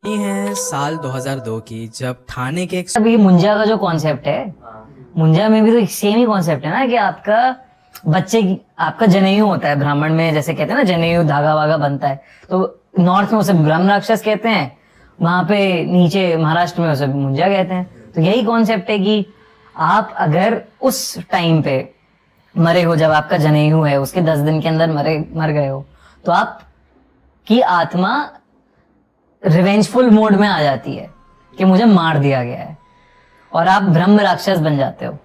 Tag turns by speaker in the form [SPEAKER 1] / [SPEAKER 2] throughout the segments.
[SPEAKER 1] ये है साल 2002 की, जब ठाणे के एक
[SPEAKER 2] अभी मुंजा का जो कॉन्सेप्ट है, मुंजा में भी तो सेम ही कॉन्सेप्ट है ना कि आपका आपका जनेऊ होता है ब्राह्मण में, जैसे कहते हैं ना जनेऊ धागा वागा बनता है, तो नॉर्थ में उसे ब्रह्म राक्षस कहते हैं, वहां पे नीचे महाराष्ट्र में उसे मुंजा कहते हैं। तो यही कॉन्सेप्ट है कि आप अगर उस टाइम पे मरे हो, जब आपका जनेऊ है उसके 10 दिन के अंदर मर गए हो, तो आप की आत्मा रिवेंजफुल मोड में आ जाती है कि मुझे मार दिया गया है, और आप ब्रह्म राक्षस बन जाते हो।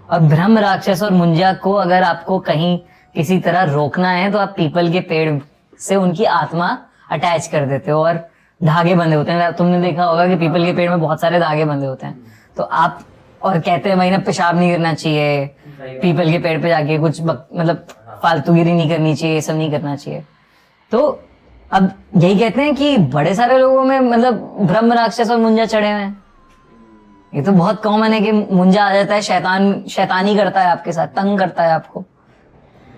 [SPEAKER 2] और ब्रह्म राक्षस और मुंजा को अगर आपको कहीं किसी तरह रोकना है तो आप पीपल के पेड़ से उनकी आत्मा अटैच कर देते हो, और धागे बंधे होते हैं। तुमने देखा होगा कि पीपल के पेड़ में बहुत सारे धागे बंधे होते हैं, तो आप और कहते हैं भाई ना पेशाब नहीं करना चाहिए, पीपल के पेड़ पे जाके कुछ मतलब फालतूगिरी नहीं करनी चाहिए, ये सब नहीं करना चाहिए। तो अब यही कहते हैं कि बड़े सारे लोगों में मतलब ब्रह्म राक्षस और मुंजा चढ़े हुए हैं। ये तो बहुत कॉमन है कि मुंजा आ जाता है, शैतानी करता है आपके साथ, तंग करता है आपको,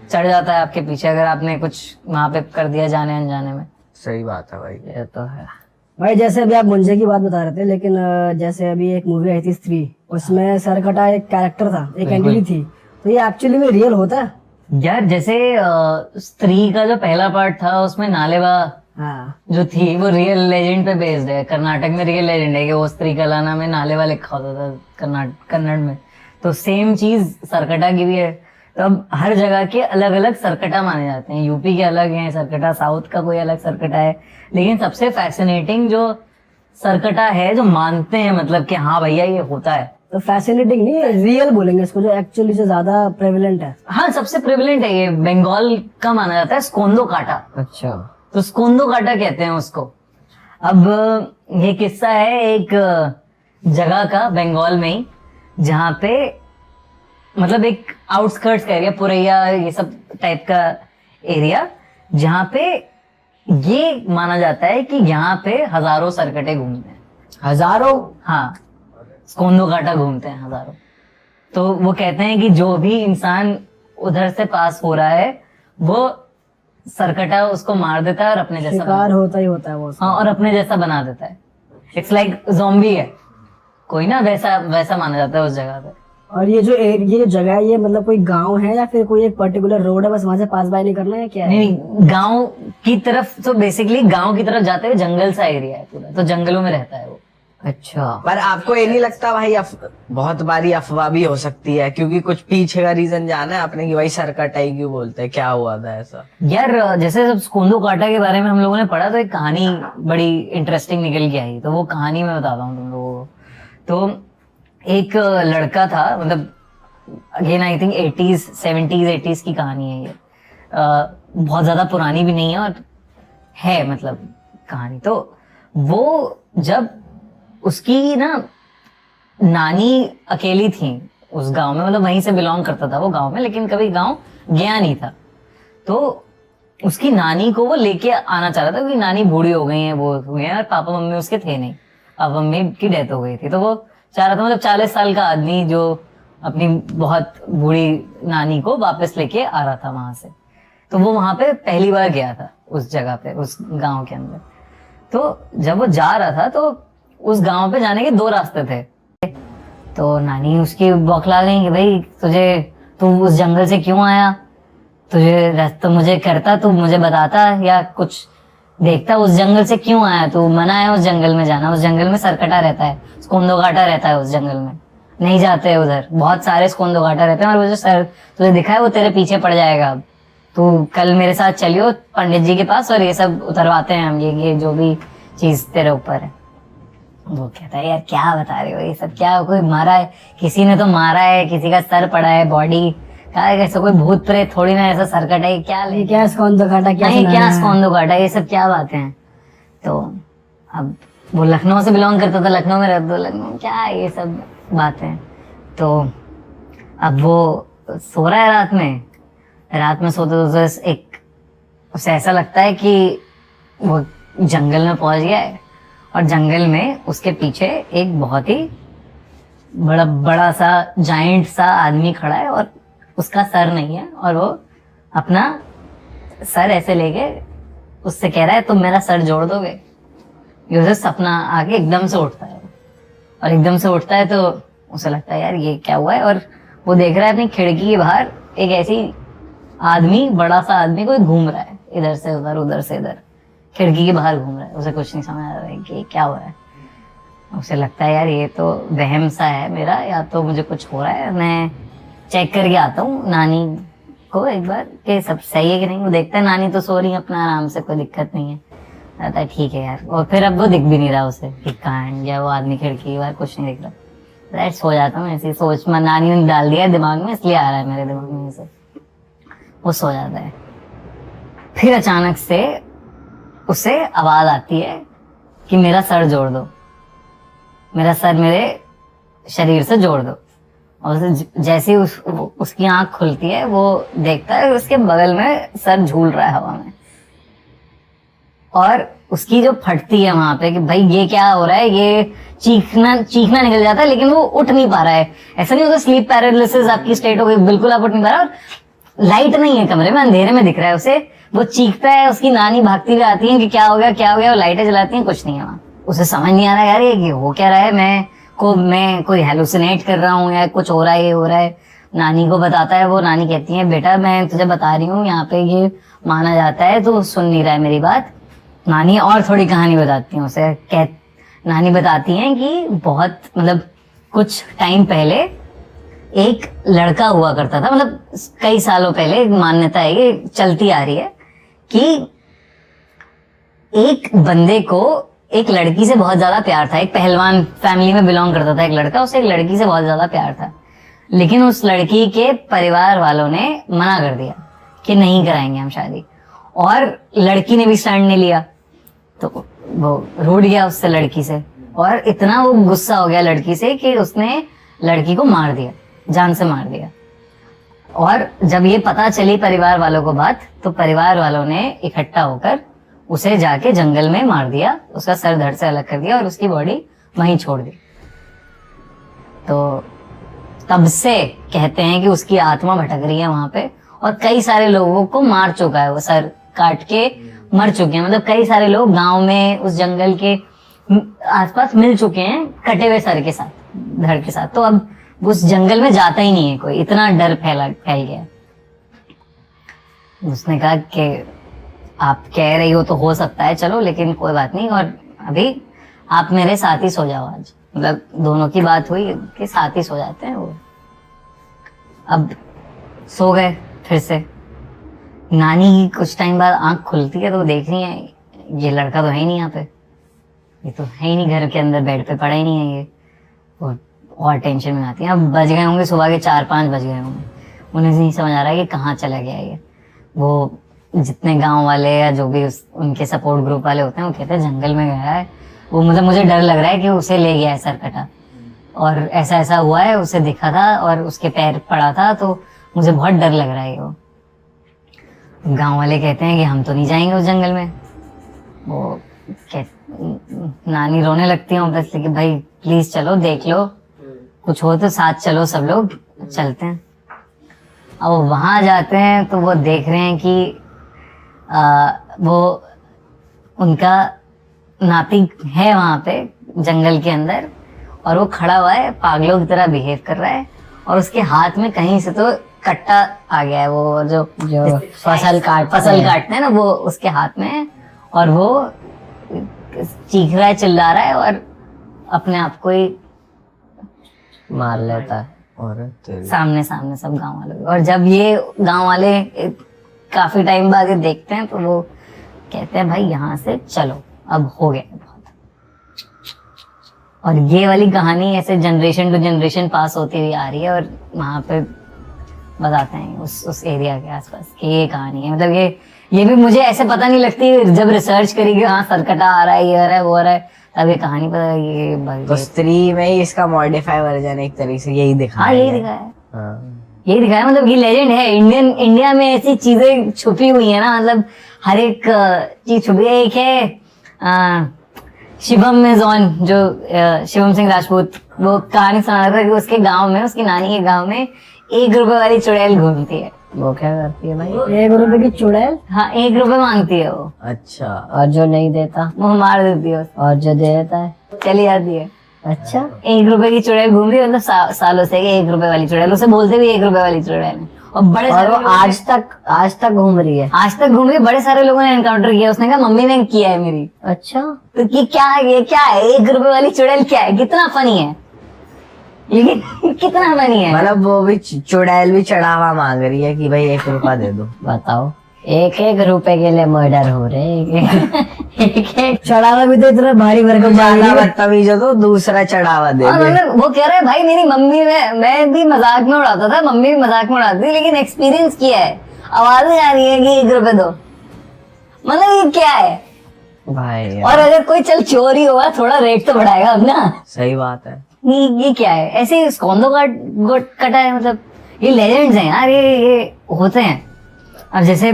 [SPEAKER 2] चढ़ जाता है आपके पीछे अगर आपने कुछ वहां पे कर दिया जाने अनजाने में।
[SPEAKER 3] सही बात है भाई।
[SPEAKER 2] ये तो है
[SPEAKER 4] भाई। जैसे अभी आप मुंजे की बात बता रहे थे, लेकिन जैसे अभी एक मूवी आई थी स्त्री, उसमें सरकटा एक कैरेक्टर था, एक एंटिटी थी, तो ये एक्चुअली में रियल होता है
[SPEAKER 2] यार। जैसे स्त्री का जो पहला पार्ट था उसमें नालेबा जो थी वो रियल लेजेंड पे बेस्ड है। कर्नाटक में रियल लेजेंड है कि वो स्त्री कलाना में नालेबा लिखा होता था कन्नड़ में। तो सेम चीज सरकटा की भी है। तो अब हर जगह के अलग अलग सरकटा माने जाते हैं। यूपी के अलग हैं सरकटा, साउथ का कोई अलग सरकटा है, लेकिन सबसे फैसिनेटिंग जो सरकटा है जो मानते हैं मतलब कि हाँ भैया ये होता है।
[SPEAKER 4] तो फैसिनेटिंग नहीं, रियल बोलेंगे इसको, जो एक्चुअली से ज्यादा प्रेवलेंट है।
[SPEAKER 2] हाँ सबसे प्रेवलेंट है, ये बंगाल का माना जाता है स्कोंदो काटा।
[SPEAKER 3] अच्छा,
[SPEAKER 2] तो स्कोंदो काटा कहते हैं उसको। अब ये किस्सा है एक जगह का बंगाल में ही, जहाँ पे मतलब एक आउटस्कर्ट्स का एरिया, पुरैया ये सब टाइप का एरिया, जहाँ पे ये माना जाता है कि यहाँ पे हजारों सरकटे घूमते हैं।
[SPEAKER 3] हजारों?
[SPEAKER 2] हाँ, स्कोंदो काटा घूमते हैं हजारों। तो वो कहते हैं कि जो भी इंसान उधर से पास हो रहा है वो सरकटा उसको मार देता है और अपने जैसा
[SPEAKER 4] शिकार होता ही होता है वो।
[SPEAKER 2] हाँ, और अपने जैसा बना देता है। इट्स लाइक ज़ॉम्बी है कोई ना, वैसा माना जाता है उस जगह पे।
[SPEAKER 4] और ये जो जगह है, ये मतलब कोई गांव है या फिर कोई एक पर्टिकुलर रोड है, बस वहां से पास बाय नहीं करना है क्या है?
[SPEAKER 2] नहीं, गांव की तरफ, तो बेसिकली गांव की तरफ जाते हुए जंगल सा एरिया है पूरा, तो जंगलों में रहता है वो।
[SPEAKER 3] अच्छा, पर आपको ये नहीं लगता भाई बहुत बारी अफवाह भी हो सकती है, क्योंकि कुछ पीछे का रीजन जाना है आपने कि भाई सरकटा ही क्यों बोलते हैं, क्या हुआ था ऐसा?
[SPEAKER 2] यार जैसे जब स्कोंदो काटा के बारे में हम लोगों ने पढ़ा तो एक कहानी बड़ी इंटरेस्टिंग निकल के आई, तो वो कहानी मैं बताता हूँ तुम लोगों को। तो एक लड़का था, मतलब अगेन आई थिंक 70s की कहानी है ये, बहुत ज्यादा पुरानी भी नहीं है और है मतलब कहानी। तो वो जब उसकी ना नानी अकेली थी उस गांव में, मतलब वहीं से बिलोंग करता था वो गांव में, लेकिन कभी गांव गया नहीं था। तो उसकी नानी को वो लेके आना चाह रहा था, क्योंकि नानी बूढ़ी हो गई है, वो हुए हैं, और पापा मम्मी उसके थे नहीं, पापा मम्मी की डेथ हो गई थी। तो वो चाह रहा था, मतलब 40 साल का आदमी जो अपनी बहुत बूढ़ी नानी को वापस लेके आ रहा था वहां से। तो वो वहां पे पहली बार गया था उस जगह पे, उस गांव के अंदर। तो जब वो जा रहा था तो उस गांव पे जाने के 2 रास्ते थे। तो नानी उसकी बौखला गई कि भाई तू उस जंगल से क्यों आया, तुझे रास्ता मुझे करता, तू मुझे बताता या कुछ देखता, उस जंगल से क्यों आया, तू मना है उस जंगल में जाना, उस जंगल में सरकटा रहता है, स्कोंदो काटा रहता है उस जंगल में, नहीं जाते उधर, बहुत सारे स्कोंदो काटा रहते हैं, और वो जो सर तुझे दिखा है वो तेरे पीछे पड़ जाएगा। अब तू कल मेरे साथ चलियो पंडित जी के पास और ये सब उतरवाते हैं हम, ये जो भी चीज तेरे ऊपर है। वो कहता है यार क्या बता रहे हो, ये सब क्या, कोई मारा है, किसी ने तो मारा है, किसी का सर पड़ा है, बॉडी क्या है, कैसे कोई भूत प्रेत थोड़ी ना ऐसा सरकटा है, क्या
[SPEAKER 4] स्कोंदो काटा,
[SPEAKER 2] क्या स्कोंदो काटा, ये सब क्या बातें हैं। तो अब वो लखनऊ से बिलोंग करता था, लखनऊ में रहता था, लखनऊ क्या ये सब बातें। तो अब वो सो रहा है रात में सोते एक उसे ऐसा लगता है कि वो जंगल में पहुंच गया है, और जंगल में उसके पीछे एक बहुत ही बड़ा सा जाइंट सा आदमी खड़ा है, और उसका सर नहीं है, और वो अपना सर ऐसे लेके उससे कह रहा है तुम मेरा सर जोड़ दोगे। ये उसे सपना आके एकदम से उठता है, और एकदम से उठता है तो उसे लगता है यार ये क्या हुआ है, और वो देख रहा है अपनी खिड़की के बाहर एक ऐसी आदमी, बड़ा सा आदमी कोई घूम रहा है, इधर से उधर से इधर, खिड़की के बाहर घूम रहा है। उसे कुछ नहीं समझ आ रहा है कि क्या हुआ है। उसे लगता है यार ये तो वहम सा है मेरा, या तो मुझे कुछ हो रहा है, मैं चेक करके आता हूँ नानी को एक बार कि सब सही है कि नहीं। वो देखता है नानी तो सो रही है अपना आराम से, कोई दिक्कत नहीं है। कहता है ठीक है यार, और फिर अब वो दिख भी नहीं रहा उसे कि कहाँ गया वो आदमी, खिड़की के बाहर कुछ नहीं दिख रहा। सो जाता हूँ ऐसी सोच में, नानी ने डाल दिया है दिमाग में, इसलिए आ रहा है मेरे दिमाग में से। वो सो जाता है। फिर अचानक से उसे आवाज आती है कि मेरा सर जोड़ दो, मेरा सर मेरे शरीर से जोड़ दो। और जैसे ही उसकी आंख खुलती है, वो देखता है उसके बगल में सर झूल रहा है हवा में, और उसकी जो फटती है वहां पे कि भाई ये क्या हो रहा है, ये चीखना निकल जाता है, लेकिन वो उठ नहीं पा रहा है। ऐसा नहीं होता स्लीप पैरालिसिस आपकी स्टेट हो गई, बिल्कुल आप उठ नहीं पा रहा, और लाइट नहीं है कमरे में, अंधेरे में दिख रहा है उसे। वो चीखता है, उसकी नानी भागती हुई आती है कि क्या हो गया क्या हो गया, वो लाइटें जलाती हैं, कुछ नहीं है वहां। उसे समझ नहीं आ रहा यार ये हो क्या रहा है, मैं कोई हेलुसिनेट कर रहा हूँ या कुछ हो रहा है, ये हो रहा है। नानी को बताता है, वो नानी कहती है बेटा मैं तुझे बता रही हूँ यहाँ पे ये माना जाता है, तो सुन नहीं रहा है मेरी बात। नानी और थोड़ी कहानी बताती है उसे, नानी बताती है कि बहुत मतलब कुछ टाइम पहले एक लड़का हुआ करता था, मतलब कई सालों पहले एक मान्यता है, ये चलती आ रही है कि एक बंदे को एक लड़की से बहुत ज्यादा प्यार था। एक पहलवान फैमिली में बिलोंग करता था एक लड़का, उसे एक लड़की से बहुत ज्यादा प्यार था, लेकिन उस लड़की के परिवार वालों ने मना कर दिया कि नहीं कराएंगे हम शादी, और लड़की ने भी स्टैंड नहीं लिया, तो वो रूठ गया उससे, लड़की से, और इतना वो गुस्सा हो गया लड़की से कि उसने लड़की को मार दिया, जान से मार दिया। और जब ये पता चली परिवार वालों को बात, तो परिवार वालों ने इकट्ठा होकर उसे जाके जंगल में मार दिया, उसका सर धड़ से अलग कर दिया और उसकी बॉडी वहीं छोड़ दी। तो तब से कहते हैं कि उसकी आत्मा भटक रही है वहां पे, और कई सारे लोगों को मार चुका है, वो सर काट के मर चुके हैं। मतलब कई सारे लोग गांव में उस जंगल के आसपास मिल चुके हैं कटे हुए सर के साथ, धड़ के साथ। तो अब उस जंगल में जाता ही नहीं है कोई, इतना डर फैल गया। उसने कहा कि आप कह रही हो तो हो सकता है, चलो, लेकिन कोई बात नहीं, और अभी आप मेरे साथ ही सो जाओ आज। मतलब दोनों की बात हुई कि साथ ही सो जाते हैं वो। अब सो गए फिर से। नानी कुछ टाइम बाद आंख खुलती है तो देख रही है ये लड़का तो है ही नहीं यहाँ पे, ये तो है ही नहीं घर के अंदर, बेड पे पड़ा ही नहीं है ये। और टेंशन में आती है। अब बज गए होंगे सुबह के 4-5 बज गए होंगे, उन्हें नहीं समझ आ रहा है कि कहाँ चला गया ये। वो जितने गांव वाले या जो भी उनके सपोर्ट ग्रुप वाले होते हैं वो कहते हैं जंगल में गया है वो, मतलब मुझे डर लग रहा है कि उसे ले गया है सरकटा, और ऐसा ऐसा हुआ है, उसे दिखा था और उसके पैर पड़ा था, तो मुझे बहुत डर लग रहा है। वो गांव वाले कहते हैं कि हम तो नहीं जाएंगे उस जंगल में। वो नानी रोने लगती है ऑब्वियसली कि भाई प्लीज चलो, देख लो, कुछ हो तो साथ चलो, सब लोग चलते हैं। अब वहां जाते हैं तो वो देख रहे हैं कि वो उनका नाती है वहां पे जंगल के अंदर, और वो खड़ा हुआ है, पागलों की तरह बिहेव कर रहा है, और उसके हाथ में कहीं से तो कट्टा आ गया है, वो जो फसल काटते हैं ना, वो उसके हाथ में है, और वो चीख रहा है, चिल्ला रहा है, और अपने आप को ही
[SPEAKER 3] मार लेता है। और
[SPEAKER 2] सामने सब गांव वाले। और जब ये गांव वाले काफी टाइम बाद ये देखते हैं तो वो कहते हैं भाई यहाँ से चलो, अब हो गया बहुत। और ये वाली कहानी ऐसे जनरेशन टू जनरेशन पास होती हुई आ रही है, और वहां पे बताते हैं उस एरिया के आसपास कि ये कहानी है। मतलब ये भी मुझे ऐसे पता नहीं लगती, जब रिसर्च करी कि हाँ सरकटा आ रहा है, ये आ रहा है, वो आ रहा है, तब ये कहानी पता ये
[SPEAKER 3] तो स्त्री में ही इसका मॉडिफाई वर्जन एक तरीके से यही दिखाया है।
[SPEAKER 2] यही दिखाया मतलब ये लेजेंड है। इंडिया में ऐसी चीजें छुपी हुई है ना, मतलब हर एक चीज छुपी है। एक है शिवम मेजॉन, जो शिवम सिंह राजपूत, वो कहानी सुना रहा था कि उसके गांव में, उसकी नानी के गांव में 1 रुपए वाली चुड़ैल घूमती है। वो क्या करती है भाई?
[SPEAKER 4] 1 रुपए की चुड़ैल।
[SPEAKER 2] हाँ 1 रुपए मांगती है वो,
[SPEAKER 3] अच्छा।
[SPEAKER 2] और जो नहीं देता वो मार देती है उसको। और जो दे देता है चली जाती है।
[SPEAKER 4] अच्छा।
[SPEAKER 2] 1 रुपए की चुड़ैल घूम रही है, मतलब सालों से 1 रुपए वाली चुड़ैल, उसे बोलते भी 1 रुपए वाली चुड़ैल है। और बड़े
[SPEAKER 4] और
[SPEAKER 2] सारे
[SPEAKER 4] वो
[SPEAKER 2] लोगों ने-
[SPEAKER 4] आज तक घूम रही है।
[SPEAKER 2] आज तक घूम रही है, बड़े सारे लोगों ने एनकाउंटर किया, उसने कहा मम्मी ने किया है मेरी।
[SPEAKER 4] अच्छा।
[SPEAKER 2] तो ये क्या है, ये क्या है, 1 रुपए वाली चुड़ैल क्या है? कितना फनी है, लेकिन कितना फनी है।
[SPEAKER 3] मतलब वो भी चुड़ैल भी चढ़ावा मांग रही है कि भाई 1 रुपया दे दो।
[SPEAKER 2] बताओ, 1-1 रुपए के लिए मर्डर हो रहे। एक
[SPEAKER 4] चढ़ावा भी तो इतना भारी भरकम
[SPEAKER 3] ज्यादा बदतमीज हो तो दूसरा चढ़ावा दे दे।
[SPEAKER 2] मतलब वो कह रहा है भाई मेरी मम्मी मैं भी मजाक में उड़ाता था, मम्मी भी मजाक में उड़ाती थी, लेकिन एक्सपीरियंस किया है, आवाजें आ रही है कि 1 रुपए दो। मतलब ये क्या है?
[SPEAKER 3] भाई यार,
[SPEAKER 2] और अगर कोई चल चोरी हुआ थोड़ा रेट तो बढ़ाएगा अब ना।
[SPEAKER 3] सही बात है।
[SPEAKER 2] ये क्या है? ऐसे स्कॉन्डो कटा है, मतलब ये लेजेंड्स हैं यार, ये होते हैं। अब जैसे